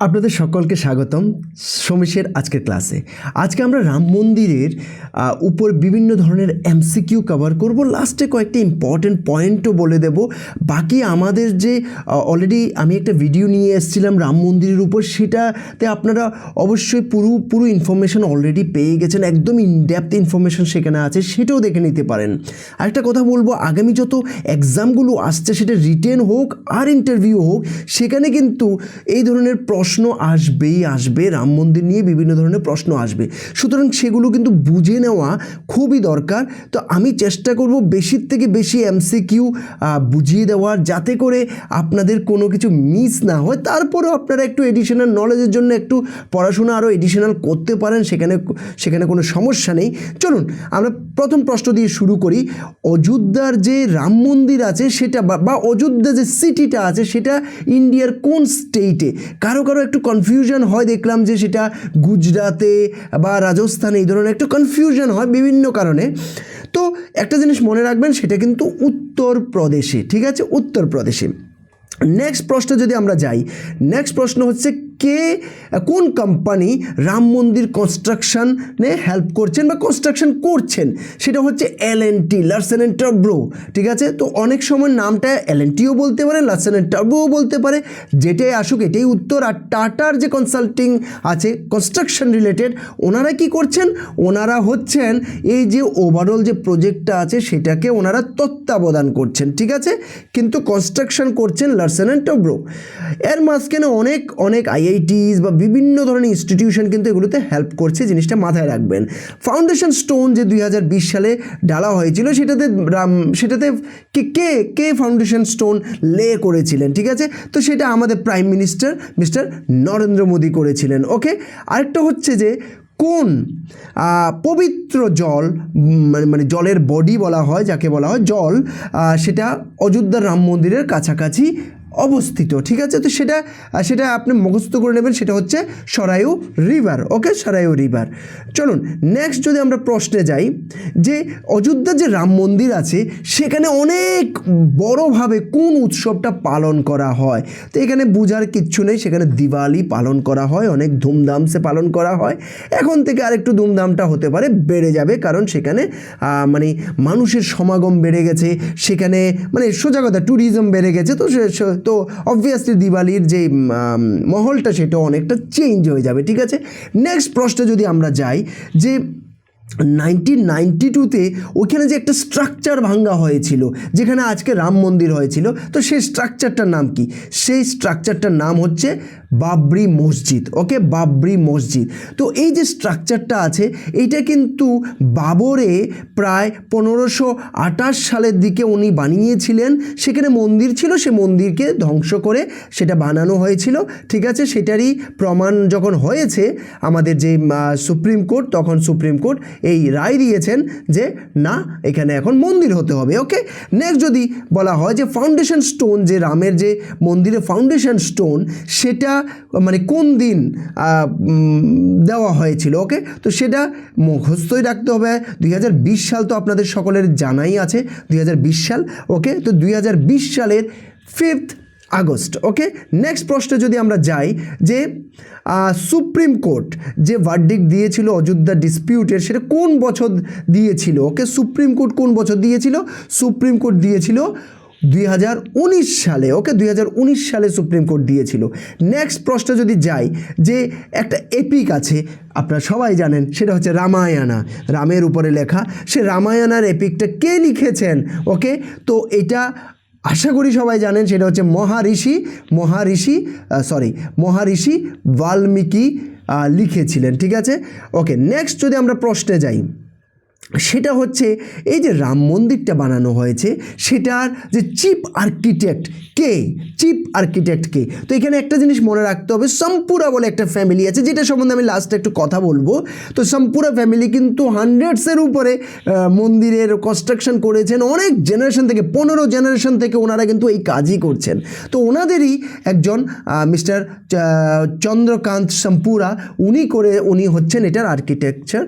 আপনাদের সকলকে স্বাগতম সমীশের আজকের ক্লাসে। আজকে আমরা রাম মন্দিরের উপর বিভিন্ন ধরনের এমসিকিউ কভার করব, লাস্টে কয়েকটি ইম্পর্টেন্ট পয়েন্টও বলে দেব। বাকি আমাদের যে অলরেডি আমি একটা ভিডিও নিয়ে এসেছিলাম রাম মন্দিরের উপর, সেটাতে আপনারা অবশ্যই পুরো ইনফরমেশন অলরেডি পেয়ে গেছেন, একদম ইনডেপথ ইনফরমেশন সেখানে আছে, সেটাও দেখে নিতে পারেন। আরেকটা কথা বলবো, আগামী যত এক্সামগুলো আসছে, সেটা রিটেন হোক আর ইন্টারভিউ হোক, সেখানে কিন্তু এই ধরনের প্রশ্ন আসবে, রাম মন্দির নিয়ে বিভিন্ন ধরনের প্রশ্ন আসবে, সুতরাং সেগুলো কিন্তু বুঝে নেওয়া খুবই দরকার। তো আমি চেষ্টা করব বেশির থেকে বেশি এমসিকিউ বুঝিয়ে দেওয়ার, যাতে করে আপনাদের কোনো কিছু মিস না হয়। তারপরেও আপনারা একটু এডিশনাল নলেজের জন্য একটু পড়াশোনা আরও এডিশনাল করতে পারেন, সেখানে কোনো সমস্যা নেই। চলুন আমরা প্রথম প্রশ্ন দিয়ে শুরু করি। অযোধ্যার যে রাম মন্দির আছে সেটা বা অযোধ্যা যে সিটিটা আছে সেটা ইন্ডিয়ার কোন স্টেটে? কারো একটু কনফিউশন হয়, দেখলাম যে সেটা গুজরাটে বা রাজস্থানে, এই ধরনের একটু কনফিউশন হয় বিভিন্ন কারণে। তো একটা জিনিস মনে রাখবেন, সেটা কিন্তু উত্তরপ্রদেশে, ঠিক আছে, উত্তরপ্রদেশে। নেক্সট প্রশ্ন যদি আমরা যাই, নেক্সট প্রশ্ন হচ্ছে কোন কোম্পানি রাম মন্দির কনস্ট্রাকশনে হেল্প করছেন বা কনস্ট্রাকশন করছেন? সেটা হচ্ছে L&T, লার্সেন অ্যান্ড টাব্রো, ঠিক আছে। তো অনেক সময় নামটা L&Tও বলতে পারে, লার্সেন অ্যান্ড টাব্রোও বলতে পারে, যেটাই আসুক এটাই উত্তর। আর টাটার যে কনসাল্টিং আছে কনস্ট্রাকশন রিলেটেড, ওনারা কি করছেন? ওনারা হচ্ছেন এই যে ওভারঅল যে প্রজেক্টটা আছে সেটাকে ওনারা তত্ত্বাবধান করছেন, ঠিক আছে, কিন্তু কনস্ট্রাকশন করছেন লার্সেন অ্যান্ড টাব্রো। এর মাঝখানে অনেক IITs বা বিভিন্ন ধরনের ইনস্টিটিউশন কিন্তু এগুলোতে হেল্প করছে, জিনিসটা মাথায় রাখবেন। ফাউন্ডেশন স্টোন যে 2020 সালে ডালা হয়েছিল, সেটাতে কে ফাউন্ডেশন স্টোন লে করেছিলেন, ঠিক আছে? তো সেটা আমাদের prime minister mister Narendra Modi করেছিলেন। ওকে, আরেকটা হচ্ছে যে কোন পবিত্র জল, মানে জলের বডি বলা হয়, যাকে বলা হয় জল, সেটা অযোধ্যার রাম মন্দিরের কাছাকাছি অবস্থিত, ঠিক আছে? তো সেটা আপনি মুখস্থ করে নেবেন, সেটা হচ্ছে সরায়ু রিভার। ওকে, সরায়ু রিভার। চলুন নেক্সট যদি আমরা প্রশ্নে যাই, যে অযোধ্যার যে রাম মন্দির আছে সেখানে অনেক বড়োভাবে কোন উৎসবটা পালন করা হয়? তো এখানে বোঝার কিচ্ছু নেই, সেখানে দিওয়ালি পালন করা হয়, অনেক ধুমধামসে পালন করা হয়। এখন থেকে আরেকটু ধুমধামটা হতে পারে, বেড়ে যাবে, কারণ সেখানে মানে মানুষের সমাগম বেড়ে গেছে, সেখানে মানে সোজা কথা ট্যুরিজম বেড়ে গেছে। তো অবভিয়াসলি দিওয়ালির যে মহলটা সেটা অনেকটা চেঞ্জ হয়ে যাবে, ঠিক আছে। নেক্সট প্রশ্নে যদি আমরা যাই, যে 1992-তে ওইখানে যে একটা স্ট্রাকচার ভাঙ্গা হয়েছিল, যেখানে আজকে রাম মন্দির হয়েছিল, তো সেই স্ট্রাকচারটার নাম কি? সেই স্ট্রাকচারটার নাম হচ্ছে বাবরি মসজিদ। ওকে, বাবরি মসজিদ। তো এই যে স্ট্রাকচারটা আছে, এইটা কিন্তু বাবরে প্রায় 1528 সালের দিকে উনি বানিয়েছিলেন। সেখানে মন্দির ছিল, সে মন্দিরকে ধ্বংস করে সেটা বানানো হয়েছিল, ঠিক আছে। সেটারই প্রমাণ যখন হয়েছে আমাদের যে সুপ্রিম কোর্ট, তখন সুপ্রিম কোর্ট এই রায় দিয়েছেন যে না, এখানে এখন মন্দির হতে হবে। ওকে, নেক্সট যদি বলা হয় যে ফাউন্ডেশন স্টোন, যে রামের যে মন্দিরের ফাউন্ডেশন স্টোন, সেটা মানে কোন দিন দেওয়া হয়েছিল? ওকে, তো সেটা মুখস্থই রাখতে হবে। 2020 সাল তো আপনাদের সকলের জানাই আছে, 2020 সাল। ওকে, তো 2020 সালের 5 আগস্ট। ওকে, নেক্সট প্রশ্নে যদি আমরা যাই, যে সুপ্রিম কোর্ট যে ভার্ডিক্ট দিয়েছিল অযোধ্যা ডিসপিউটের, সেটা কোন বছর দিয়েছিল? ওকে, সুপ্রিম কোর্ট কোন বছর দিয়েছিল? সুপ্রিম কোর্ট দিয়েছিল 2019 সালে। ওকে, 2019 সালে সুপ্রিম কোর্ট দিয়েছিল। নেক্সট প্রশ্ন যদি যাই, যে একটা এপিক আছে, আপনারা সবাই জানেন, সেটা হচ্ছে রামায়ণা, রামের উপরে লেখা। সে রামায়ণার এপিকটা কে লিখেছেন? ওকে, তো এটা আশা করি সবাই জানেন, সেটা হচ্ছে মহারিষি বাল্মীকি লিখেছিলেন, ঠিক আছে। ওকে, নেক্সট যদি আমরা প্রশ্নে যাই, সেটা হচ্ছে এই যে রাম মন্দিরটা বানানো হয়েছে, সেটার যে চিফ আর্কিটেক্ট কে? তো এখানে একটা জিনিস মনে রাখতে হবে, সম্পুরা বলে একটা ফ্যামিলি আছে, যেটা সম্বন্ধে আমি লাস্টে একটু কথা বলবো। তো সম্পুরা ফ্যামিলি কিন্তু হান্ড্রেডসের উপরে মন্দিরের কনস্ট্রাকশন করেছেন, অনেক জেনারেশন থেকে, 15 জেনারেশন থেকে ওনারা কিন্তু এই কাজই করছেন। তো ওনাদেরই একজন মিস্টার চন্দ্রকান্ত সম্পুরা, উনি হচ্ছেন এটার আর্কিটেকচার,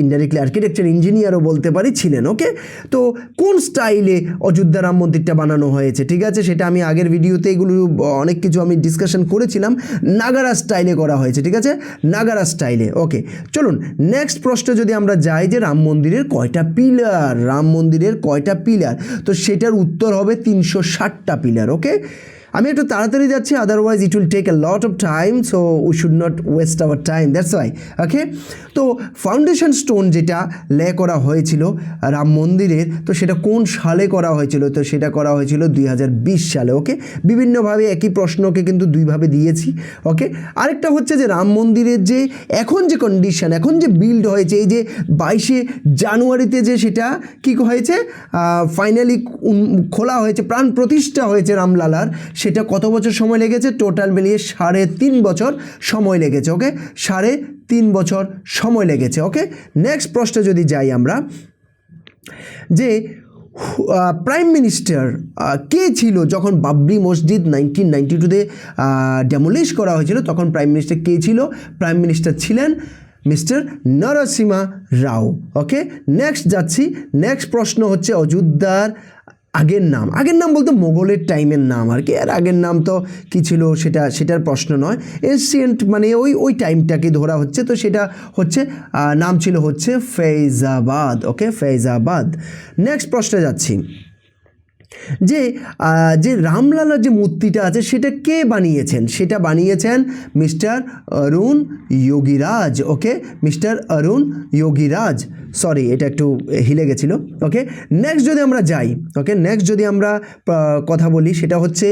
ইনডাইরেক্টলি আর্কিটেকচার ইঞ্জিনিয়ারও বলতে পারি ছিলেন। ওকে, তো কোন স্টাইলে অযোধ্যা রাম মন্দিরটা বানানো হয়েছে, ঠিক আছে, সেটা আমি আগের ভিডিওতে এগুলো অনেক কিছু আমি ডিসকাশন করেছিলাম। নাগারা স্টাইলে করা হয়েছে, ঠিক আছে, নাগারা স্টাইলে। ওকে, চলুন নেক্সট প্রশ্নে যদি আমরা যাই যে রাম মন্দিরের কয়টা পিলার, রাম মন্দিরের কয়টা পিলার, তো সেটার উত্তর হবে 360টা পিলার। ওকে, আমি একটু তাড়াতাড়ি যাচ্ছি, otherwise it will take a lot of time, so we should not waste our time, that's why. Okay, তো ফাউন্ডেশন স্টোন যেটা লে করা হয়েছিল রাম মন্দিরের, তো সেটা কোন সালে করা হয়েছিল, তো সেটা করা হয়েছিল 2020 সালে। ওকে, বিভিন্নভাবে একই প্রশ্নকে কিন্তু দুইভাবে দিয়েছি। ওকে, আরেকটা হচ্ছে যে রাম মন্দিরের যে এখন যে কন্ডিশন, এখন যে বিল্ড হয়েছে, এই যে 22শে জানুয়ারিতে যে সেটা কী হয়েছে, ফাইনালি খোলা হয়েছে, প্রাণ প্রতিষ্ঠা হয়েছে রামলালার, সেটা কত বছর সময় লেগেছে, টোটাল মিলিয়ে 3.5 বছর সময় লেগেছে। ওকে, 3.5 বছর সময় লেগেছে। ওকে, নেক্সট প্রশ্নে যদি যাই আমরা, যে প্রাইম মিনিস্টার কে ছিল যখন বাবরি মসজিদ 1992-তে ডেমোলিশ করা হয়েছিল, তখন প্রাইম মিনিস্টার কে ছিল? প্রাইম মিনিস্টার ছিলেন মিস্টার নরসিমহা রাও। ওকে, নেক্সট যাচ্ছি, নেক্সট প্রশ্ন হচ্ছে অযোধ্যার আগের নাম বলতে মোগলের টাইমের নাম আর কি, আর আগের নাম তো কী ছিল সেটার প্রশ্ন নয়, এনসিয়েন্ট মানে ওই টাইমটাকে ধরা হচ্ছে, তো সেটা হচ্ছে নাম ছিল হচ্ছে ফৈজাবাদ। ওকে, ফৈজাবাদ। নেক্সট প্রশ্নে যাচ্ছি, যে রামলালার যে মূর্তিটা আছে সেটা কে বানিয়েছেন, সেটা বানিয়েছেন মিস্টার অরুণ যোগীরাজ। ওকে, মিস্টার অরুণ যোগীরাজ, সরি এটা একটু হিলে গেছিলো। ওকে, নেক্সট যদি আমরা যাই, ওকে, নেক্সট যদি আমরা কথা বলি, সেটা হচ্ছে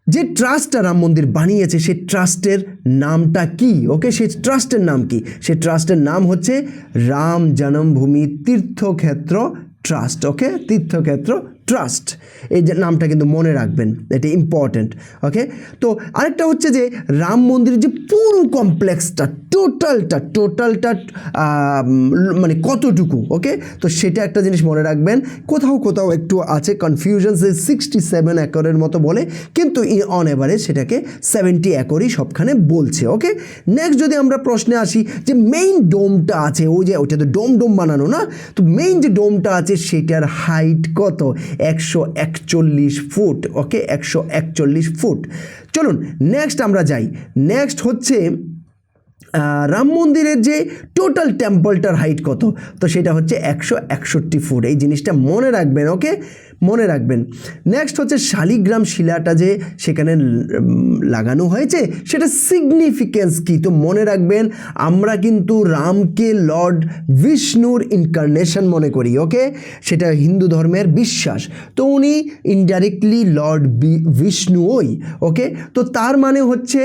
যে ট্রাস্টটা রাম মন্দির বানিয়েছে সেই ট্রাস্টের নামটা কি? ওকে, সেই ট্রাস্টের নাম কি? সেই ট্রাস্টের নাম হচ্ছে রাম জন্মভূমি তীর্থক্ষেত্র ট্রাস্ট। ওকে, তীর্থক্ষেত্র ট্রাস্ট, এই যে নামটা কিন্তু মনে রাখবেন, এটা ইম্পর্ট্যান্ট। ওকে, তো আরেকটা হচ্ছে যে রাম মন্দিরের যে পুরো কমপ্লেক্সটা টোটালটা মানে কতটুকু, ওকে, তো সেটা একটা জিনিস মনে রাখবেন। কোথাও একটু আছে কনফিউশন, যে 67 একরের মতো বলে, কিন্তু অন এভারেজ সেটাকে 70 একরই সবখানে বলছে। ওকে, নেক্সট যদি আমরা প্রশ্নে আসি, যে মেইন ডোমটা আছে, ওইটা তো ডোম বানানো না, তো মেইন যে ডোমটা আছে সেটার হাইট কত? 141 ফুট। ওকে, 141 ফুট। চলুন নেক্সট আমরা যাই, নেক্সট হচ্ছে রাম মন্দিরের যে টোটাল টেম্পলটার হাইট কত, তো সেটা হচ্ছে 161 ফুট। এই জিনিসটা মনে রাখবেন। ওকে, মনে রাখবেন। নেক্সট হচ্ছে শালিগ্রাম শিলাটা যে সেখানে লাগানো হয়েছে সেটা সিগনিফিকেন্স কী, তো মনে রাখবেন আমরা কিন্তু রামকে লর্ড বিষ্ণুর ইনকার্নেশন মনে করি। ওকে, সেটা হিন্দু ধর্মের বিশ্বাস, তো উনি ইনডাইরেক্টলি লর্ড বিষ্ণুই। ওকে, তো তার মানে হচ্ছে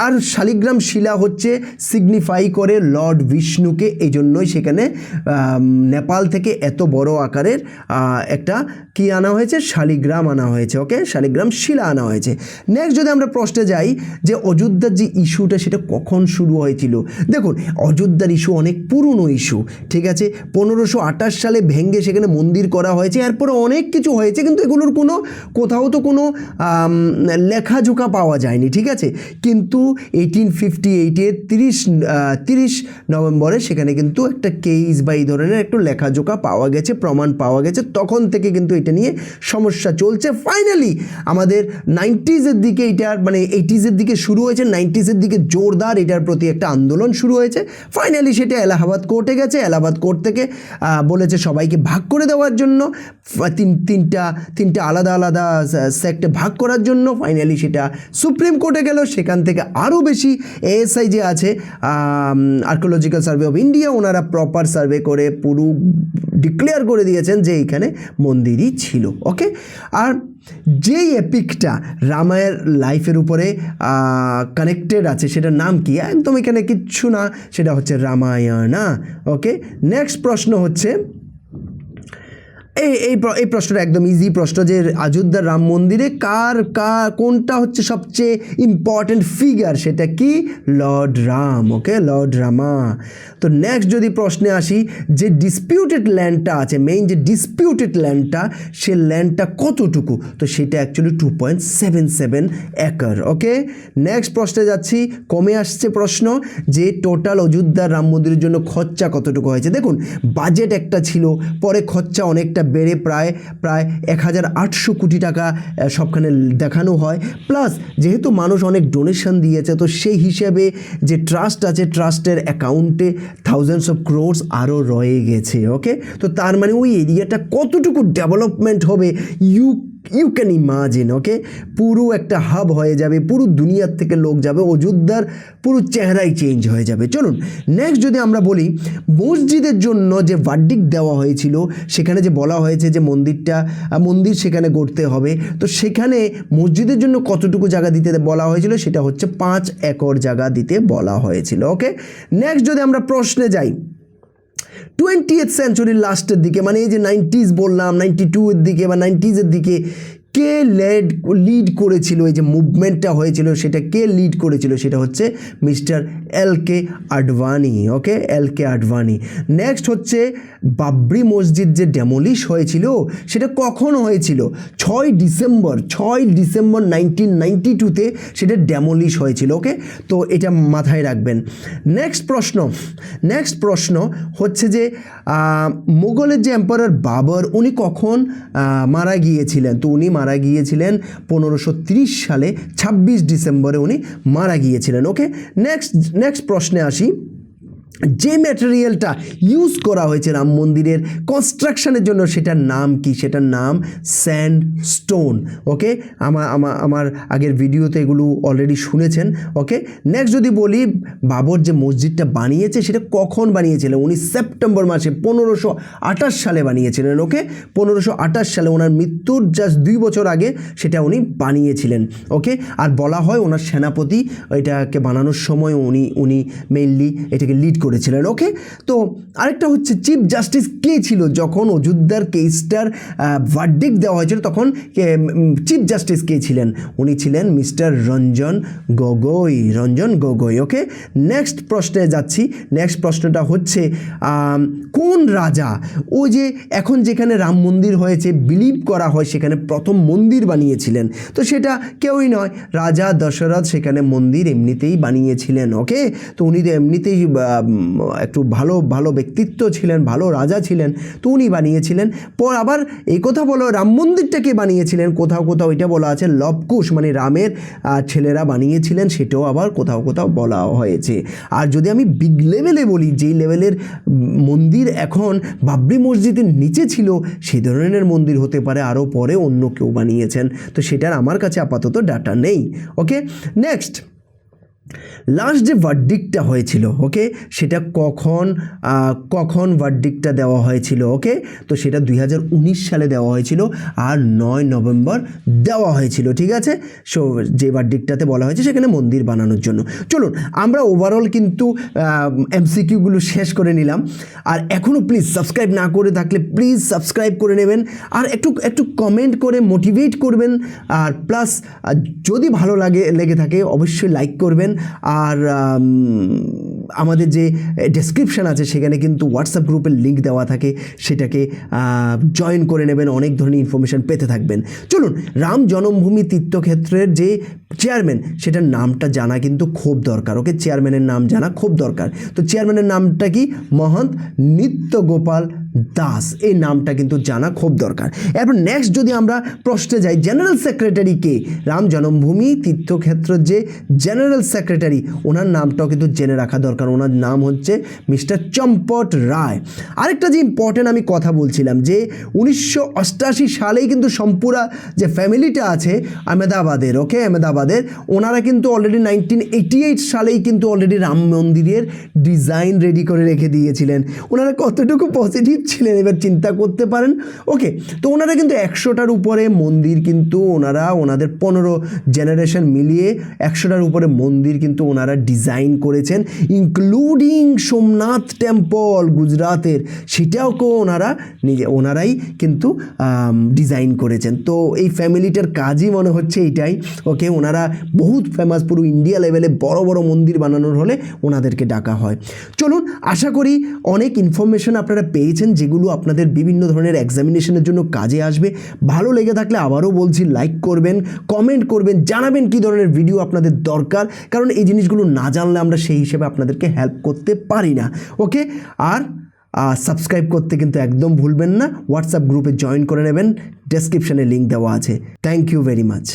আর শালিগ্রাম শিলা হচ্ছে সিগনিফাই করে লর্ড বিষ্ণুকে, এই জন্যই সেখানে নেপাল থেকে এত বড় আকারের একটা কি আনা হয়েছে, শালিগ্রাম আনা হয়েছে। ওকে, শালিগ্রাম শিলা আনা হয়েছে। নেক্সট যদি আমরা প্রশ্নে যাই, যে অযোধ্যার যে ইস্যুটা সেটা কখন শুরু হয়েছিল, দেখুন অযোধ্যার ইস্যু অনেক পুরনো ইস্যু, ঠিক আছে, 1528 সালে ভেঙে সেখানে মন্দির করা হয়েছে, এরপরে অনেক কিছু হয়েছে, কিন্তু এগুলোর কোথাও তো কোনো লেখাজোখা পাওয়া যায়নি, ঠিক আছে, কিন্তু 1858-এর 30 নভেম্বরে সেখানে কিন্তু একটা কেস বা এই ধরনের একটু লেখাজোখা পাওয়া গেছে, প্রমাণ পাওয়া গেছে, তখন থেকে কিন্তু এটা নিয়ে সমস্যা চলছে। ফাইনালি আমাদের 90s-এর দিকে এটার মানে 80s-এর দিকে শুরু হয়েছে, 90s-এর দিকে জোরদার এটার প্রতি একটা আন্দোলন শুরু হয়েছে। ফাইনালি সেটা এলাহাবাদ কোর্টে গেছে, এলাহাবাদ কোর্ট থেকে বলেছে সবাইকে ভাগ করে দেওয়ার জন্য, তিনটা আলাদা সেক্টে ভাগ করার জন্য। ফাইনালি সেটা সুপ্রিম কোর্টে গেল, সেখান থেকে আরও বেশি এএসআই যে আছে আর্কিওলজিক্যাল সার্ভে অফ ইন্ডিয়া, ওনারা প্রপার সার্ভে করে পুরো ডিক্লেয়ার করে দিয়েছেন যে এইখানে মন্দিরই ছিল। ওকে, আর যেই এপিকটা রামায়ের লাইফের উপরে কানেক্টেড আছে সেটার নাম কি? একদম এখানে কিচ্ছু না, সেটা হচ্ছে রামায়ণা। ওকে, নেক্সট প্রশ্ন হচ্ছে এই প্রশ্নটা একদম ইজি প্রশ্ন যে অযোধ্যার রাম মন্দিরে কোনটা হচ্ছে সবচেয়ে ইম্পর্টেন্ট ফিগার, সেটা কি? লর্ড রাম। ওকে, লর্ড রামা। তো নেক্সট যদি প্রশ্নে আসি, যে ডিসপিউটেড ল্যান্ডটা আছে, মেইন যে ডিসপিউটেড ল্যান্ডটা, সে ল্যান্ডটা কতটুকু? তো সেটা অ্যাকচুয়ালি 2.77 একর। ওকে, নেক্সট প্রশ্নে যাচ্ছি। কমে আসছে প্রশ্ন যে টোটাল অযোধ্যার রাম মন্দিরের জন্য খরচা কতটুকু হয়েছে। দেখুন, বাজেট একটা ছিল, পরে খরচা অনেকটা বেড়ে প্রায় 1800 কোটি টাকা সবখানে দেখানো হয়। প্লাস যেহেতু মানুষ অনেক ডোনেশন দিয়েছে, তো সেই হিসেবে যে ট্রাস্ট আছে, ট্রাস্টের অ্যাকাউন্টে থাউজেন্ডস অফ ক্রোর্স আরও রয়ে গেছে। ওকে, তো তার মানে ওই এরিয়াটা কতটুকু ডেভেলপমেন্ট হবে, ইউ ক্যান ইমাজিন। ওকে, পুরো একটা হাব হয়ে যাবে, পুরো দুনিয়ার থেকে লোক যাবে, অযোধ্যার পুরো চেহারাই চেঞ্জ হয়ে যাবে। চলুন নেক্সট যদি আমরা বলি, মসজিদের জন্য যে ভার্ডিক্ট দেওয়া হয়েছিল, সেখানে যে বলা হয়েছে যে মন্দির সেখানে গড়তে হবে, তো সেখানে মসজিদের জন্য কতটুকু জায়গা দিতে বলা হয়েছিল, সেটা হচ্ছে 5 একর জায়গা দিতে বলা হয়েছিল। ওকে, নেক্সট যদি আমরা প্রশ্নে যাই, 20th সেঞ্চুরির লাস্টের দিকে, মানে এই যে 90s বললাম, 92 এর দিকে বা 90s এর দিকে, কে লিড করেছিল, এই যে মুভমেন্টটা হয়েছিল, সেটা কে লিড করেছিল? সেটা হচ্ছে মিস্টার LK আডবাণী। ওকে, LK আডবাণী। নেক্সট হচ্ছে বাবরি মসজিদ যে ডেমোলিশ হয়েছিল, সেটা কখন হয়েছিল? 6 ডিসেম্বর 1992-তে সেটা ডেমোলিশ হয়েছিল। ওকে, তো এটা মাথায় রাখবেন। নেক্সট প্রশ্ন হচ্ছে যে মুঘলের যে এম্পারার বাবর, উনি কখন মারা গিয়েছিলেন? তো উনি মারা গিয়েছিলেন 1530 সালে 26 ডিসেম্বরে উনি মারা গিয়েছিলেন। ওকে, নেক্সট প্রশ্নে আসি। যে ম্যাটেরিয়ালটা ইউজ করা হয়েছে রাম মন্দিরের কনস্ট্রাকশনের জন্য, সেটার নাম কি? সেটার নাম স্যান্ডস্টোন। ওকে, আমার আগের ভিডিওতে এগুলো অলরেডি শুনেছেন। ওকে, নেক্সট যদি বলি, বাবর যে মসজিদটা বানিয়েছে, সেটা কখন বানিয়েছিলেন? উনি সেপ্টেম্বর মাসে 1528 সালে বানিয়েছিলেন। ওকে, 1528 সালে, ওনার মৃত্যুর জাস্ট 2 বছর আগে সেটা উনি বানিয়েছিলেন। ওকে, আর বলা হয় ওনার সেনাপতি এটাকে বানানোর সময় উনি মেইনলি এটাকে লিড করেছিলেন। ওকে, তো আরেকটা হচ্ছে চিফ জাস্টিস কে ছিল যখন অযোধ্যার কেসটার ভার্ডিক্ট দেওয়া হয়েছিল, তখন চিফ জাস্টিস কে ছিলেন? উনি ছিলেন মিস্টার রঞ্জন গগৈ। ওকে, নেক্সট প্রশ্নে যাচ্ছি। নেক্সট প্রশ্নটা হচ্ছে কোন রাজা, ও যে এখন যেখানে রাম মন্দির হয়েছে, বিলিভ করা হয় সেখানে প্রথম মন্দির বানিয়েছিলেন? তো সেটা কেউই নয়, রাজা দশরথ সেখানে মন্দির এমনিতেই বানিয়েছিলেন। ওকে, তো উনি তো এমনিতেই একটু ভালো ব্যক্তিত্ব ছিলেন, ভালো রাজা ছিলেন, তো উনি বানিয়েছিলেন। পর আবার এই কথা বলো, রাম মন্দিরটাকে বানিয়েছিলেন, কোথাও এটা বলা আছে লবকুশ, মানে রামের ছেলেরা বানিয়েছিলেন, সেটাও আবার কোথাও বলা হয়েছে। আর যদি আমি বিগ লেভেলে বলি, যেই লেভেলের মন্দির এখন বাবরি মসজিদের নিচে ছিল, সেই ধরনের মন্দির হতে পারে আরও পরে অন্য কেউ বানিয়েছেন, তো সেটার আমার কাছে আপাতত ডাটা নেই। ওকে, নেক্সট লাস্ট যে ভার্ডিক্টটা হয়েছিল, ওকে, সেটা কখন ভার্ডিক্টটা দেওয়া হয়েছিল? ওকে, তো সেটা 2019 সালে দেওয়া হয়েছিল, আর 9 নভেম্বর দেওয়া হয়েছিল। ঠিক আছে, সো যে ভার্ডিক্টটাতে বলা হয়েছে সেখানে মন্দির বানানোর জন্য। চলুন আমরা ওভারঅল কিন্তু MCQগুলো শেষ করে নিলাম। আর এখনও প্লিজ সাবস্ক্রাইব না করে থাকলে প্লিজ সাবস্ক্রাইব করে নেবেন, আর একটু কমেন্ট করে মোটিভেট করবেন, আর প্লাস যদি ভালো লেগে থাকে অবশ্যই লাইক করবেন। আর আমাদের যে ডেসক্রিপশান আছে সেখানে কিন্তু হোয়াটসঅ্যাপ গ্রুপের লিঙ্ক দেওয়া থাকে, সেটাকে জয়েন করে নেবেন, অনেক ধরনের ইনফরমেশান পেতে থাকবেন। চলুন, রাম জন্মভূমি তীর্থক্ষেত্রের যে চেয়ারম্যান, সেটার নামটা জানা কিন্তু খুব দরকার। ওকে, চেয়ারম্যানের নাম জানা খুব দরকার। তো চেয়ারম্যানের নামটা কি? মহন্ত নিত্যগোপাল দাস, এই নামটা কিন্তু জানা খুব দরকার। এরপর নেক্সট যদি আমরা প্রশ্নে যাই, জেনারেল সেক্রেটারি কে? রাম জন্মভূমি তীর্থক্ষেত্রের যে জেনারেল সেক্রেটারি, ওনার নামটাও কিন্তু জেনে রাখা দরকার। ওনার নাম হচ্ছে মিস্টার চম্পট রায়। আরেকটা যে ইম্পর্টেন্ট আমি কথা বলছিলাম, যে 1988 সালেই কিন্তু সম্পুরা যে ফ্যামিলিটা আছে আহমেদাবাদের, ওকে, আহমেদাবাদের, ওনারা কিন্তু অলরেডি 1988 সালেই কিন্তু অলরেডি রাম মন্দিরের ডিজাইন রেডি করে রেখে দিয়েছিলেন। ওনারা কতটুকু পজিটিভ গরিব ছিলেন, এবার চিন্তা করতে পারেন। ওকে, তো ওনারা কিন্তু 100টার উপরে মন্দির কিন্তু ওনাদের 15 জেনারেশন মিলিয়ে 100টার উপরে মন্দির কিন্তু ওনারা ডিজাইন করেছেন, ইনক্লুডিং সোমনাথ টেম্পল গুজরাতের, সেটাও ওনারাই কিন্তু ডিজাইন করেছেন। তো এই ফ্যামিলিটার কাজই মনে হচ্ছে এইটাই। ওকে, ওনারা বহুত ফেমাস, পুরো ইন্ডিয়া লেভেলে বড় বড় মন্দির বানানোর হলে ওনাদেরকে ডাকা হয়। চলুন, আশা করি অনেক ইনফরমেশন আপনারা পেয়েছেন, যেগুলো আপনাদের বিভিন্ন ধরনের এক্সামিনেশনের জন্য কাজে আসবে। ভালো লেগে থাকলে আবারও বলছি, লাইক করবেন, কমেন্ট করবেন, জানাবেন কী ধরনের ভিডিও আপনাদের দরকার, কারণ এই জিনিসগুলো না জানলে আমরা সেই হিসেবে আপনাদেরকে হেল্প করতে পারি না। ওকে, আর সাবস্ক্রাইব করতে কিন্তু একদম ভুলবেন না। হোয়াটসঅ্যাপ গ্রুপে জয়েন করে নেবেন, ডেসক্রিপশানে লিঙ্ক দেওয়া আছে। Thank you very much.